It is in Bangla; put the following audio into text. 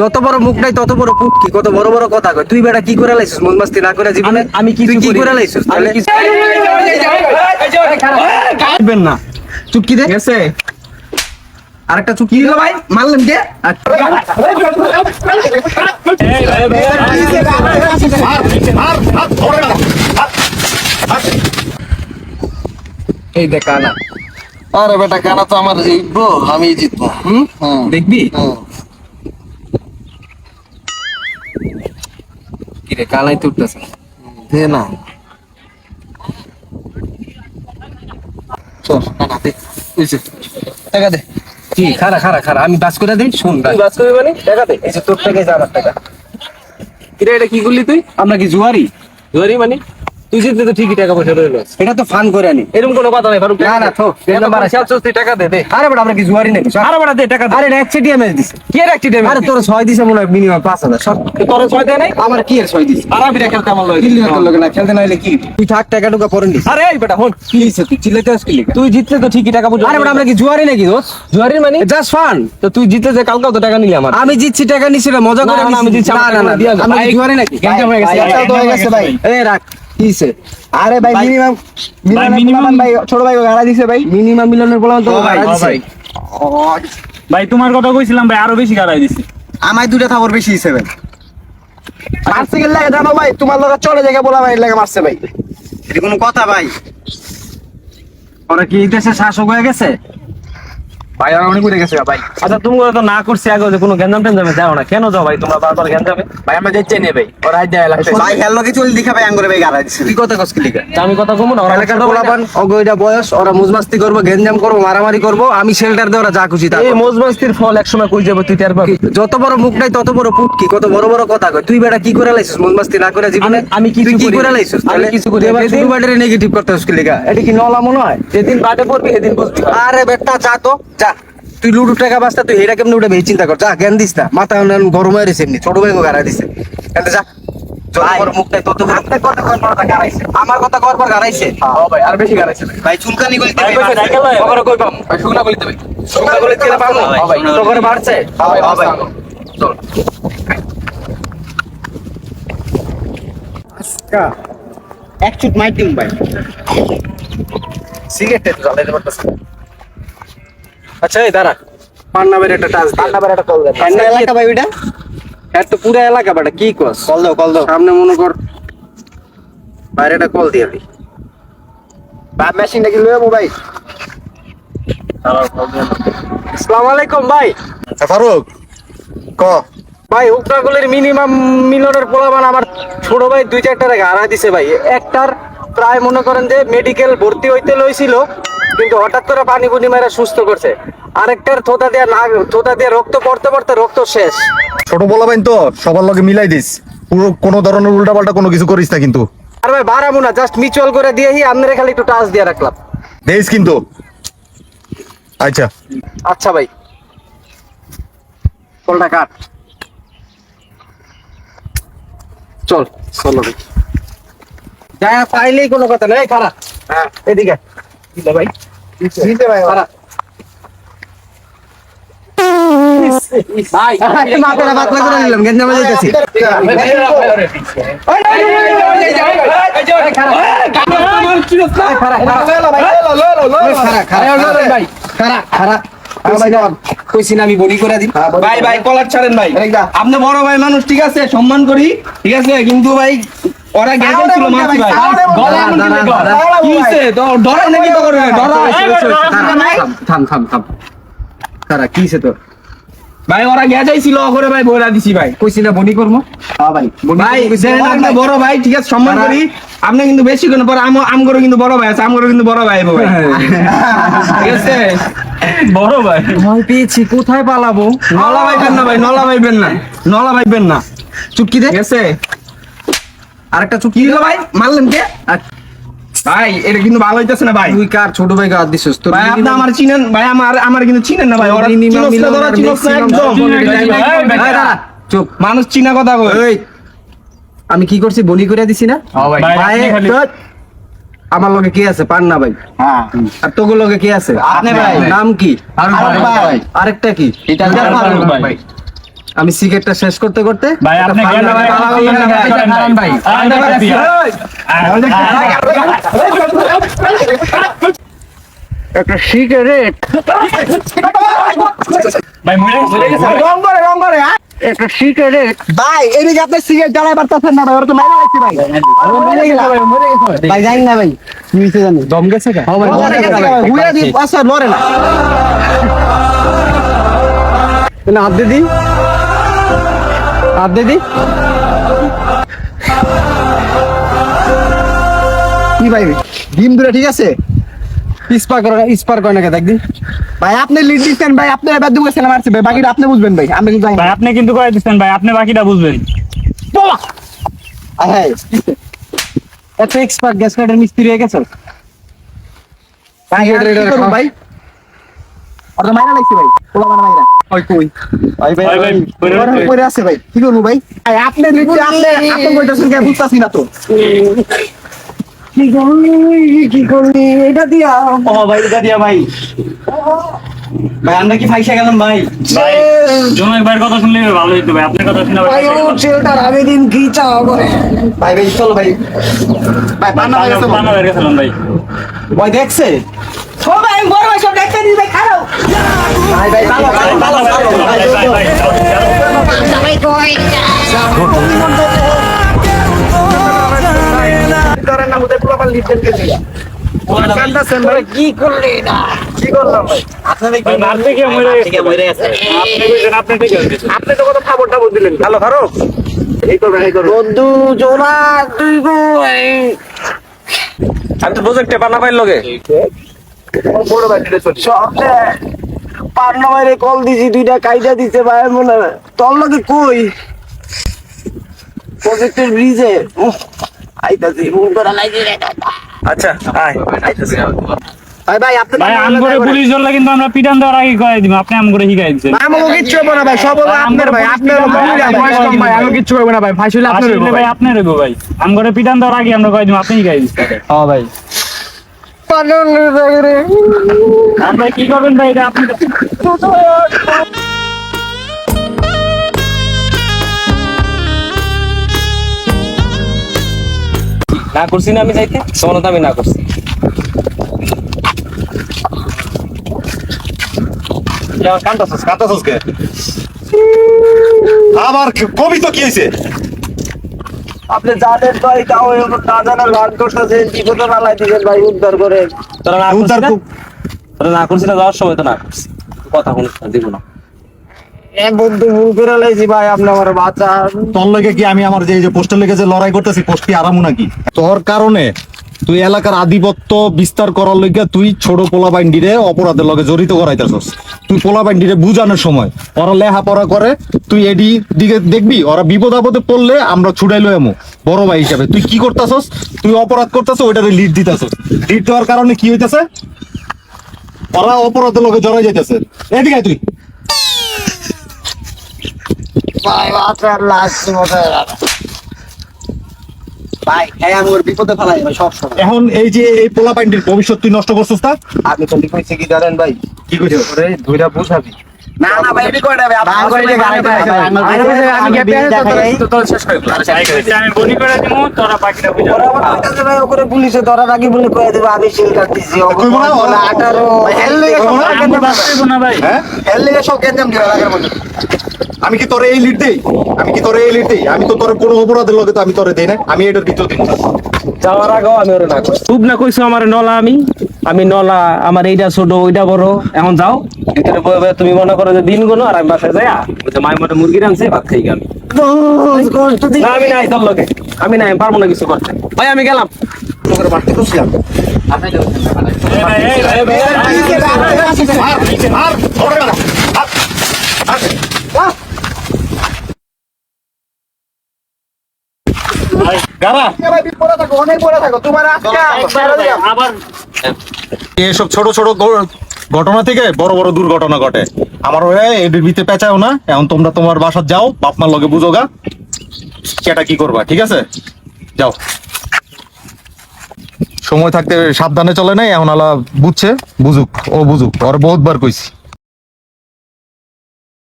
যত বড় মুখ নাই তত বড় পুটকি, কত বড় বড় কথা কয়। তুই বেটা কি করে লাইছিস মন মাস্তি না করে জীবনে? আমি তুই কি করে লাইছিস তাহলে? কাটবেন না, চুপকি দে গেছে আরেকটা চুপকি দিল ভাই, মারলেন কে? এই দেখ কানা। আরে বেটা কানা তো আমার জিতবো, আমি জিতবো। দেখবি কি রে কানাই তো উঠতেছে। দে না, চল কানা দে। টাকা দে। কি খারা খারা খারা আমি বাস করে দেই, শুন তুই বাস করবি মানে টাকা দে। এই যে তোর টাকা যা আমার টাকা। কিরে এটা কি করলি তুই? আমরা কি জুয়ারি? জুয়ারি মানে তুই জিতলে তো ঠিকই টাকা পয়সা রইলো। এটা তো ফান করে আনি। এরকম কোনো কথা নাই ফারুক। না না তো এত নাম্বার আছে, তুই টাকা দে দে। আরে বেটা আমরা কি জুয়ারি নাকি? আরে বেটা দে টাকা দে। আরে এক চিটিয়া ম্যাচ দিছে। কি এর অ্যাক্সিডেন্ট? আরে তোর 6 দিছে মনে হয় মিনিমাম 5000 সব। তোর ছয় দেয় নাই? আমার কি এর 6 দিছে? আর আমি খেলতে আমার লয়। দিল্লি তোর লগে না খেলতে না হইলে কি তুই থাক টাকা টুকা পরে নিস। আরে এই বেটা হন, কি হইছে তুই চিল্লাতে আসছিস কি? তুই জিতলে তো ঠিকই টাকা পয়সা। আরে বেটা আমরা কি জুয়ারি নাকি দোস্ত? জুয়ারি মানে জাস্ট ফান। তো তুই জিতলে যে কালকেও তো টাকা নিলি আমার। আমি জিতছি টাকা নিছি না, মজা করে না, না, আমি নিছি। জিতছি, আমার টাকা দিয়ে দাও। আমরা কি ভাই, জুয়ারি নাকি? গেঞ্জাম হয়ে গেছে। ভাই, তো হয়ে গেছে ভাই। এই রাখ কি হইছে? আরে ভাই মিনিমাম minimum- ভাই ছোট ভাই গাড়া দিছে ভাই। মিনিমাম মিলনের বলা তো গাড়া দিছে। ভাই তোমার কথা কইছিলাম ভাই, আরো বেশি গাড়াই দিছি। আমায় দুটা থাবর বেশি হিসেবে ভাই। মারছে গেল লাগে জানো ভাই, তোমার লগে চলে জায়গা বলা ভাই লাগে মারছে ভাই। এটা কোনো কথা ভাই? ওরা কি এই দেশের শাসক হয়ে গেছে? ভাই আর অনেক উঠে গেছে ভাই। আচ্ছা তুমি তো না করছি আগে যে কোনো গ্যাঞ্জাম টেঞ্জামে যাও না, কেন যাও ভাই তোমরা বারবার গ্যাঞ্জামে? ভাই আমরা যাইতে নেই ভাই। ওরা আজ যায় লাগছে। ভাই হেল লগে চল দেখা ভাই আঙ্গুরে ভাই গাড়া দিছে। তুই কথা কস কি লিগা? আমি কথা কমু না, ওরা এলাকার পোলাপান অগয়টা বয়স, ওরা মুজমাস্তি করবো, গেঞ্জাম করবো, মারামারি করবো, আমি শেল্টার দিয়ে ওরা যা খুশি তা এই করবো। মজমাস্তির ফল একসময় কই যাবো তুই টের পাবি। যত বড় মুখ নাই তত বড় পুটকি, কত বড় বড় কথা কয়। তুই বেটা কি করে লাইছিস মনমাস্তি না করে জীবনে? আমি কিছু তুই কি করি করে না। লাইছিস? আমি তাহলে কিছু করি তুই না। এবার যেদিন- ছোট বাটের নেগেটিভ করতে হস কি লিগা? এটা কি নলা মনে হয়? যেদিন বাটে পড়বি সেদিন বুঝবি। আরে বেটা যা তো যা। তুই লুডু টাকা বাঁচতা, তুই হেরা কেমনে উঠে চিন্তা কর। যা জ্ঞান দিস না, মাথা গরম হয়ে রয়েছে এমনি। ছোট ভাই গাড়া দিছে এতে যা। যত বড় মুখ নাই তত বড়। আপনার কথা কর পর গাড়াইছে, আমার কথা কর পর গাড়াইছে। ও ভাই আর বেশি গাড়াইছে ভাই চুলকানি গলিতে ভাই কইছে সাইকেল লয় ওরে কই পাম? ভাই শুকনা গলিতে ভাই। শুকনা গলিতে গেলে পাবো। ভাই তো করে বাড়ছে। ভাই, ভাই চল। এক চুট মাইট দিম ভাই। সিগারেট তো জ্বালাইতে পারতেছ। আচ্ছা এই দাঁড়া, পান্নাবের একটা টাচ দে। পান্নাবের একটা কল দে। পান্না এলাকা ভাই ওইটা? এর তো পুরো এলাকা বেটা, কি কস? কল দাও সামনে মনে কর বাইরে একটা কল দিয়ে দি। বাপ মেশিনটা কি লইবো ভাই? আসসালামু আলাইকুম ভাই। ফারুক ক। ভাই উকরাগুলির মিনিমাম মিলনের পোলাবান আমার ছোট ভাই 2-4টা গাড়া দিছে ভাই। একটার প্রায় মনে করেন যে মেডিকেল ভর্তি হইতে লইছিল, কিন্তু হঠাৎ করে পানি পুনি মেরে সুস্থ করছে। আরেকটার থোতা দিয়ে রক্ত পড়তে পড়তে রক্ত শেষ। ছোট বলাবেন তো সবার লগে মিলাই দিস, পুরো কোনো ধরনের উল্টাপাল্টা কোনো কিছু করিস না কিন্তু। আর ভাই বাড়াবো না, জাস্ট মিউচুয়াল করে দিয়েই আপনারা খালি একটু টাচ দিয়ে রাখলাম। দেইস কিন্তু। আচ্ছা আচ্ছা ভাই কলটা কাট। চল চলো ভাই। যা পাইলেই কোনো কথা নেই। খারাপ হ্যাঁ এদিকে দিলে ভাই, দিতে ভাই খারাপ। ভাই মাথাটা পাতলা করে নিলাম, গেঞ্জামে যাইতেছি। কইছি না আমি বডি করে দিই। ভাই ভাই কলার ছাড়েন ভাই। আপনি বড় ভাই মানুষ ঠিক আছে, সম্মান করি ঠিক আছে, কিন্তু ভাই ওরা গেছে ছিল মাছি ভাই। গলা এমন কি দেখো? কি হইছে? ডরাই নাকি তো করে ডরাই। থাম থাম থাম। তারা কি হইছে তোর? ভাই ওরা গেজাই ছিল ওরে ভাই বইরা দিছি ভাই। কইছি না বডি করবো। হ্যাঁ ভাই ভাই যেন আপনি বড় ভাই ঠিক আছে, সম্মান করি। আপনি কিন্তু বেশি কোন পর আমগরও কিন্তু বড় ভাই আছে, আমগরও কিন্তু বড় ভাই ভাই ঠিক আছে। বড় ভাই ভয় পেয়েছি, কোথায় পালাবো? নলা ভাইবেন না ভাই, নলা ভাইবেন না, নলা ভাইবেন না চুপকি দে। ঠিক আছে। আরেকটা কি চুপকি হলো ভাই, মারলেন কে? ভাই এটা কিন্তু ভালো হইতাছে না ভাই। তুই কার ছোট ভাই গাদ দিছিস? তোর ভাই আপনি আমার চিনেন ভাই, আমার কিন্তু চিনেন না ভাই। ওরা চিনস না, ধরা চিনস না একদম। এই দাঁড়া, চুপ। মানুষ চিনা কথা কই। এই আমি কি করছি বলি করে দিছি না? ভাই, ভাই, আপনি খালি- ধ্যাৎ। আমার লগে কি আছে? পান্না ভাই। হ্যাঁ আর তোর লগে কি আছে? আপনি ভাই। নাম কি? ফারুক ভাই। আরেকটা কি? ফারুক ভাই। আমি সিগারেটটা শেষ করতে করতে ভাই আপনি কেন ভাই দাঁড়ান ভাই। একটা সিগারেট ভাই মরে গেছে রং করে একটা সিগারেট ভাই এদিকে আপনি সিগারেট জ্বালাই পারতেছেন না ভাই, ওরা তো মাইরা লাগছে ভাই। ভাই জানি না ভাই কি হইছে জানি দম গেছে কা ভাই মরে গেছে ভাই, হুইয়া দিয়ে পাশে লড়ে না। না হাত দিদি কি ভাই ডিম দুটো ঠিক আছে স্পার করে নাকি দেখদি ভাই, আপনি লিড দিচ্ছেন ভাই, আপনি এবার দুটো ছেলে মারছে ভাই, বাকিটা আপনি বুঝবেন ভাই, আমি কিন্তু জানি না। ভাই আপনি কিন্তু কয়ে দিচ্ছেন ভাই, আপনি বাকিটা বুঝবেন। হ্যাঁ এত এক্সপার্ট গ্যাস কাটার মিস্ত্রি হয়ে গেছে ভাই আর কি করবো ভাই, ওরা তো মাইরা লাগছে ভাই, পোলা মানে মাইরা ওই কই ভাই ভাই ভাই ওরা পড়ে আছে ভাই, কি করবো ভাই? ভাই আপনি লিড আপনি কইতাছেন কে বুঝতাছি না তো। কি করলি এটা দিয়া ও ভাই এটা দিয়া ভাই, ভাই আমরা কি ফাইসা গেলাম ভাই? ভাই জনক ভাইয়ের কথা শুনলে ভালো হইতো ভাই, আপনার কথা শুনে ভাই ছেলেটার আগে দিন কি চাও করে ভাই ভাই চলো ভাই, ভাই পান্না হয়ে গেছে পানা হয়ে গেছিলাম ভাই। ওই দেখছে ও ভাই আমি বড় ভাই সব দেখতে দিই ভাই, খারাপ ভাই ভাই ভালো ভালো ভালো ধরেন না মুদে পোলা পাল লিড দেন কে দিয়া কান্দাছেন ভাই, কি করলি না কি করলাম ভাই? ভাই মারতে গিয়ে মরে গেছে। আপনি কইছেন আপনি ঠিক আছে। আপনি তো কত খাবারটা দিলেন, ভালো খারাপ এই করবেন এই করবেন। বন্ধু জোড়া তুই কই আমি তো প্রজেক্টে পান্না পাইল লগে বড় ভাই দিলে চল সবলে পান্না বাইরে কল দিছি দুইটা কাইদা দিছে ভাই মনে হয়। তোর লগে কই প্রজেক্টের ব্রিজে আইতাছি ফোন করা লাগি রে আচ্ছা আয় আইতাছি ভাই ভাই আপনি ভাই আম করে পুলিশ ধরলে কিন্তু আমরা পিটান দেওয়ার আগে কয়ে দিব, আপনি আম করে শিখাই দিচ্ছেন। আমাকে কিচ্ছু হবে না ভাই, সব হলো আপনার ভাই, আপনার ভাই, আমি কিচ্ছু হবে না ভাই, ফাইস হইলে আপনার আসলে ভাই আপনার হইবো ভাই, আম করে পিটান দেওয়ার আগে আমরা কয়ে দিব, আপনি শিখাই দিচ্ছেন। হ্যাঁ ভাই আমরা কি করবেন ভাই এটা আপনি না করছি না আমি যাইতে তখন তো আমি না করছি। কাঁদাছস কে? আবার কবি তো কি হয়েছে? আপনি জানেন ভাই তাও এখন না জানার ভান করতেছেন বিপদে পালাই দিবেন ভাই উদ্ধার করে তোরা না করছিস উদ্ধার না? খুব- তোরা না করছিস না, যাওয়ার সময় তো না করছি, কথা শুনিস না, দিব না। বন্ধু ভুল করে লাইছি ভাই আপনি আমার বাচ্চা তোর লগে কি আমি আমার যে পোস্টের লেগে যে লড়াই করতেছি পোস্ট কি আরামু নাকি? তোর কারণে তুই এলাকার আধিপত্য বিস্তার করার লইগা তুই ছোট পোলা বাইন্ডিরে অপরাধের লগে জড়িত করাইতেছস। তুই পোলা বাইন্ডিরে বুঝানোর সময় ওরা লেহাপড়া করে, তুই এডি দিকে দেখবি ওরা বিপদ আপদে পড়লে আমরা ছুটাই লই আমু বড় ভাই হিসাবে। তুই কি করতেছস? তুই অপরাধ করতেছস, ওইটারে লিড দিতেছস। লিড দেওয়ার কারণে কি হইতেছে? ওরা অপরাধের লগে জড়াই যাইতেছে। এদিকে আয় তুই। ভাই বাচ্চার লাগছে মতো ভাই হ্যাঁ আমি ওর বিপদে ফেলাই ভাই সব সময়। এখন এই যে এই পোলা বাইন্ডির ভবিষ্যৎ তুই নষ্ট করছস না? আমি তো লিখেছি কি জানেন ভাই, কি কইছিস? ওরে দুইটা বুঝাবি না না ভাই এটি করে দেবে ভাই করে দিয়ে গাড়িতে আসে ভাই। আমি আমি বিল দেখাই। তো তোর শেষ করে দিলাম। আমি বনি করে দিব, তোরা বাকিটা বুঝা। ওরে পুলিশে ধরার আগে বলে কয়ে দেবে আমি সিল কাটতেছি কইবো না, ওরা 18 হেল লেগে সব আমি বাঁচতে না ভাই। হ্যাঁ? হেল লেগে সব কেন্দ্র দিলা লাগের মধ্যে। আমি কি তোরে এই লিড দেই? আমি কি তোরে এই লিড দেই? আমি তো তোর কোনো অপরাধের লগে তো আমি তোরে দেই না। আমি এটার ভিতর দিই না। যাওয়ার আগেও আমি ওরে না করছি। খুব না কইছো আমার নলা, আমি নলা, আমার এইটা ছোট ওইটা বড়। এখন যাও ভিতরে বয়ে বয়ে তুমি মনে করো যে দিন গুলো, আর আমি বাসায় যাই মায়ের মতো মুরগি রানছে ভাত খাই গেল। কষ্ট দিই না আমি নাই তোর লোকে, আমি নাই, আমি পারবো না কিছু করতে। ভাই আমি গেলাম। তোমার বাড়তে খুশিলাম। এই ভাই, এই ভাই, আর ধরে না। গারা পড়ে থাকো, অনেক পড়ে থাকো, তোমার আজকে আবার এসব ছোট ছোট ঘটনা থেকে বড় বড় দুর্ঘটনা ঘটে। আমার এটির ভিতরে পেঁচাও না। এখন তোমরা তোমার বাসা যাও, বাপ মার লগে বুঝোগা সেটা কি করবা, ঠিক আছে? যাও, সময় থাকতে সাবধানে চলে নাই। এখন আলা বুঝছে, বুঝুক, ও বুঝুক, ওর বহুতবার কইছি।